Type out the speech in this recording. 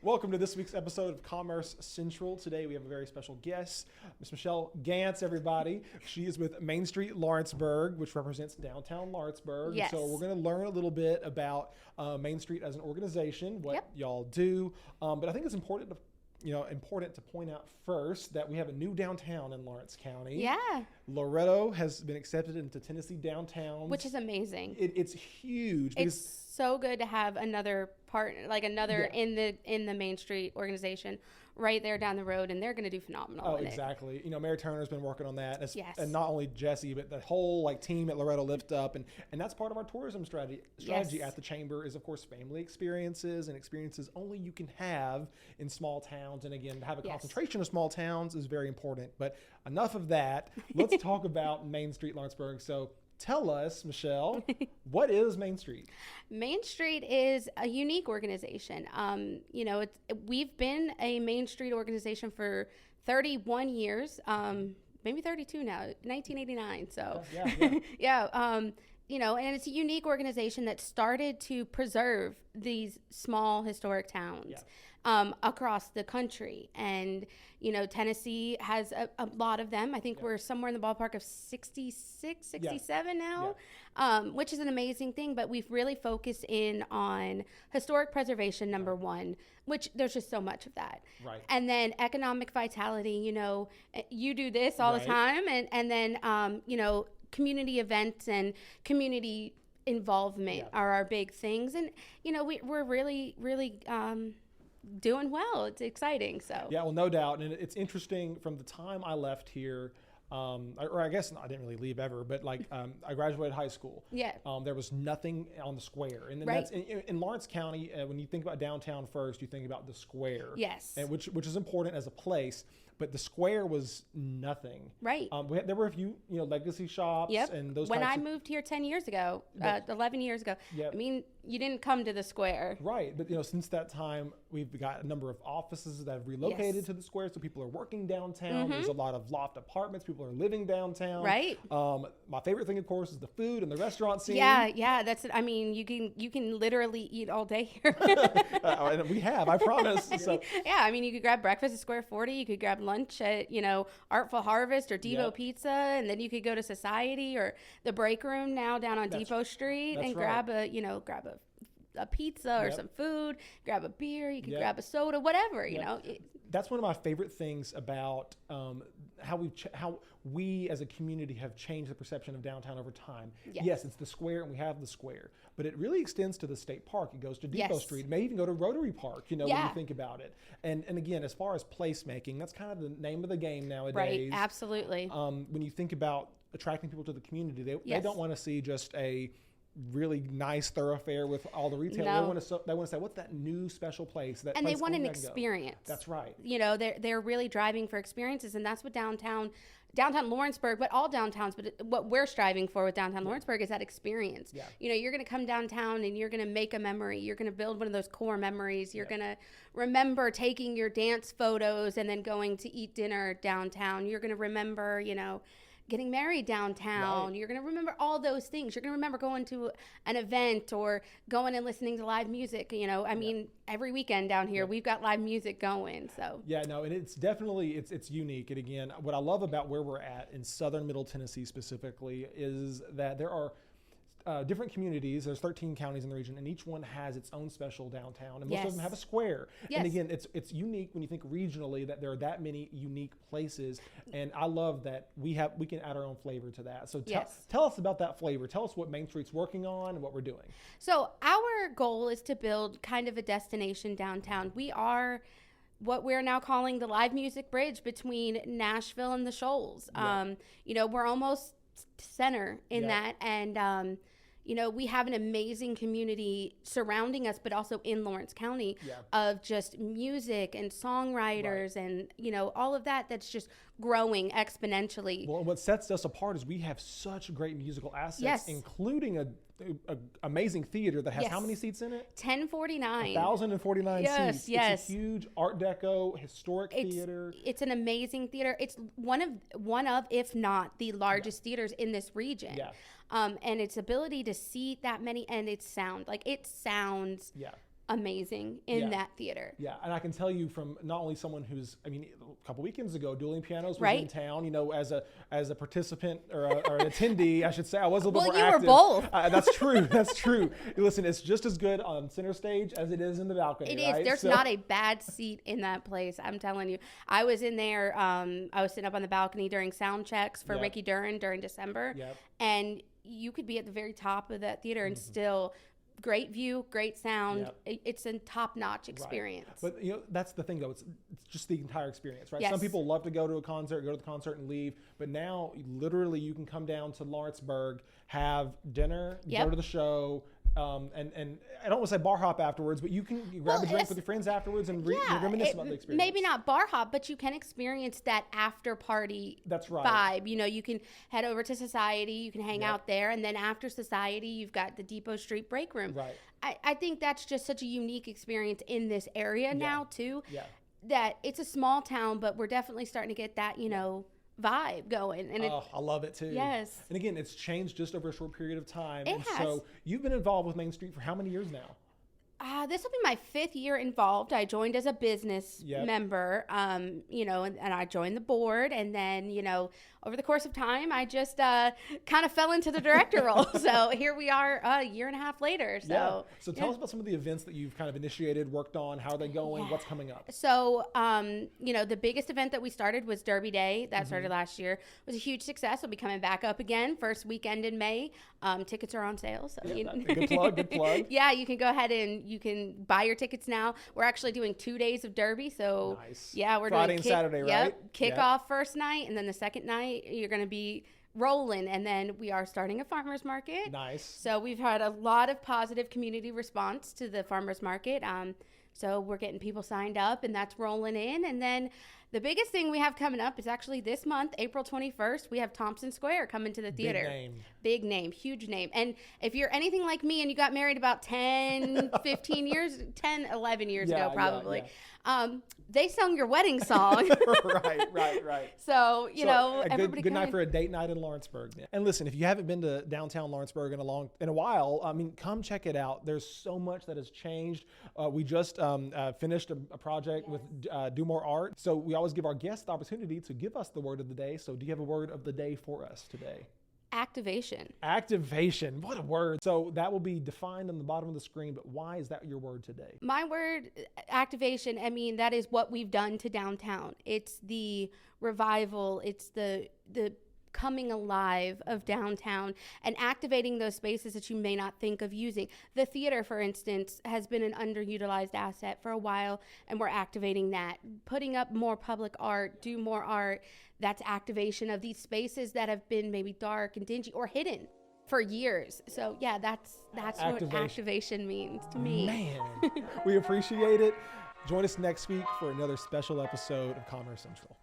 Welcome to this week's episode of Commerce Central. Today we have a very special guest, Miss Michele Gantz, everybody. She is with Main Street Lawrenceburg, which represents downtown Lawrenceburg. Yes. So we're going to learn a little bit about Main Street as an organization, what y'all do. But I think it's important to point out first that we have a new downtown in Lawrence County. Yeah. Loretto has been accepted into Tennessee downtown, Which is amazing. It's huge. It's so good to have another partner, like another in the Main Street organization right there down the road, and they're going to do phenomenal. Oh, exactly. You know, Mary Turner's been working on that. Yes. And not only Jesse, but the whole team at Loretto Lift Up. And that's part of our tourism strategy at the Chamber is, of course, family experiences and experiences only you can have in small towns. And again, to have a concentration of small towns is very important. But enough of that. Let's talk about Main Street Lawrenceburg. So tell us, Michele, what is Main Street? Main Street is a unique organization. We've been a Main Street organization for 31 years, maybe 32 now, 1989. So, and it's a unique organization that started to preserve these small historic towns across the country. And, Tennessee has a lot of them. I think we're somewhere in the ballpark of 66, 67 now, which is an amazing thing. But we've really focused in on historic preservation, number one, which there's just so much of that. Right. And then economic vitality, you do this all the time. And then, community events and community involvement are our big things. And, we're really, really doing well. It's exciting. So yeah, well, no doubt. And it's interesting from the time I left here, or I guess I didn't really leave ever, but I graduated high school. Yeah. There was nothing on the square. And then that's in Lawrence County, when you think about downtown first, you think about the square. Yes. And which is important as a place. But the square was nothing. Right. There were a few, legacy shops and those. When I moved here 10 years ago, 11 years ago, I mean, you didn't come to the square. Right. But, since that time, we've got a number of offices that have relocated to the square. So people are working downtown. Mm-hmm. There's a lot of loft apartments. People are living downtown. Right. My favorite thing, of course, is the food and the restaurant scene. Yeah. That's it. I mean, you can literally eat all day here. And we have, I promise. So. Yeah. I mean, you could grab breakfast at Square 40. You could grab lunch at Artful Harvest or Devo Pizza, and then you could go to Society or the Break Room now down on Depot Street and grab a pizza or some food, grab a beer, you could grab a soda, whatever, That's one of my favorite things about how we as a community have changed the perception of downtown over time. Yes, it's the square, and we have the square, but it really extends to the State Park. It goes to Depot Street. It may even go to Rotary Park, when you think about it. And again, as far as placemaking, that's kind of the name of the game nowadays. Right, absolutely. When you think about attracting people to the community, they don't want to see just a really nice thoroughfare with all the retail. No. They want to say, what's that new special place? And they want an experience. That's right. They're really driving for experiences, and that's what downtown Lawrenceburg, but all downtowns, but what we're striving for with downtown Lawrenceburg is that experience. Yeah. You're going to come downtown and you're going to make a memory. You're going to build one of those core memories. You're going to remember taking your dance photos and then going to eat dinner downtown. You're going to remember, getting married downtown. Right. You're going to remember all those things. You're going to remember going to an event or going and listening to live music. I mean, every weekend down here, we've got live music going. So and it's definitely, it's unique. And again, what I love about where we're at in southern Middle Tennessee specifically is that there are different communities. There's 13 counties in the region, and each one has its own special downtown, and most of them have a square. And again, it's unique when you think regionally that there are that many unique places, and I love that we can add our own flavor to that. So tell us about that flavor. Tell us what Main Street's working on and what we're doing. So our goal is to build kind of a destination downtown. We are what we're now calling the live music bridge between Nashville and the Shoals. We're almost center in that, and we have an amazing community surrounding us, but also in Lawrence County of just music and songwriters and, all of that that's just growing exponentially. Well, what sets us apart is we have such great musical assets, including a amazing theater that has how many seats in it? 1049. 1,049 seats. It's a huge Art Deco historic theater. It's an amazing theater. It's one of, if not the largest theaters in this region. And its ability to seat that many, and its sound, it sounds amazing in that theater. Yeah, and I can tell you from not only someone who's, I mean, a couple weekends ago, Dueling Pianos was Right. in town, you know, as a participant or an attendee, I should say. I was a little bit more you active. were both. That's true. That's true. Listen, it's just as good on center stage as it is in the balcony. It right? is. There's not a bad seat in that place. I'm telling you. I was in there. I was sitting up on the balcony during sound checks for Yep. Ricky Duran during December. Yep. And you could be at the very top of that theater and still great view, great sound. Yep. It's a top-notch experience. Right. But you know, that's the thing though. It's just the entire experience, right? Yes. Some people love to go to a concert, go to the concert and leave. But now, literally, you can come down to Lawrenceburg, have dinner, Yep. go to the show. And I don't want to say bar hop afterwards, but you can grab a drink with your friends afterwards and reminisce about the experience. Maybe not bar hop, but you can experience that after party That's right. vibe. You know, you can head over to Society, you can hang Yep. out there, and then after Society, you've got the Depot Street break room. Right. I think that's just such a unique experience in this area now, too, Yeah. that it's a small town, but we're definitely starting to get that, you know, vibe going. And I love it too. Yes. And again, it's changed just over a short period of time. It and has. so you've been involved with Main Street for how many years now? This will be my 5th year involved. I joined as a business Yep. member, you know, and I joined the board. And then, you know, over the course of time, I just kind of fell into the director role. So here we are a year and a half later. So, So tell us about some of the events that you've kind of initiated, worked on. How are they going? What's coming up? So, you know, the biggest event that we started was Derby Day. That started last year. It was a huge success. We'll be coming back up again. First weekend in May. Tickets are on sale. So Good plug. Good plug. Yeah, you can go ahead and you can buy your tickets now. We're actually doing 2 days of Derby. So, Nice. yeah, we're Friday doing and Saturday, right? Yep. Kickoff first night, and then the second night you're going to be rolling, and then we are starting a farmers market. Nice. So we've had a lot of positive community response to the farmers market. So we're getting people signed up, and that's rolling in. And then the biggest thing we have coming up is actually this month, April 21st, we have Thompson Square coming to the theater. Big name, huge name. And if you're anything like me and you got married about 10, 15 years, 10, 11 years ago probably, they sung your wedding song. Right. So, you know, a everybody good night for a date night in Lawrenceburg. And listen, if you haven't been to downtown Lawrenceburg in a while, I mean, come check it out. There's so much that has changed. We just finished a project with Do More Art. So we always give our guests the opportunity to give us the word of the day. So do you have a word of the day for us today? Activation. Activation. What a word. So that will be defined on the bottom of the screen, but why is that your word today? My word, activation, I mean, that is what we've done to downtown. It's the revival. It's the coming alive of downtown and activating those spaces that you may not think of using. The theater, for instance, has been an underutilized asset for a while, and we're activating that. Putting up more public art, do more art. That's activation of these spaces that have been maybe dark and dingy or hidden for years. So yeah, that's what activation means to me. Man, we appreciate it. Join us next week for another special episode of Commerce Central.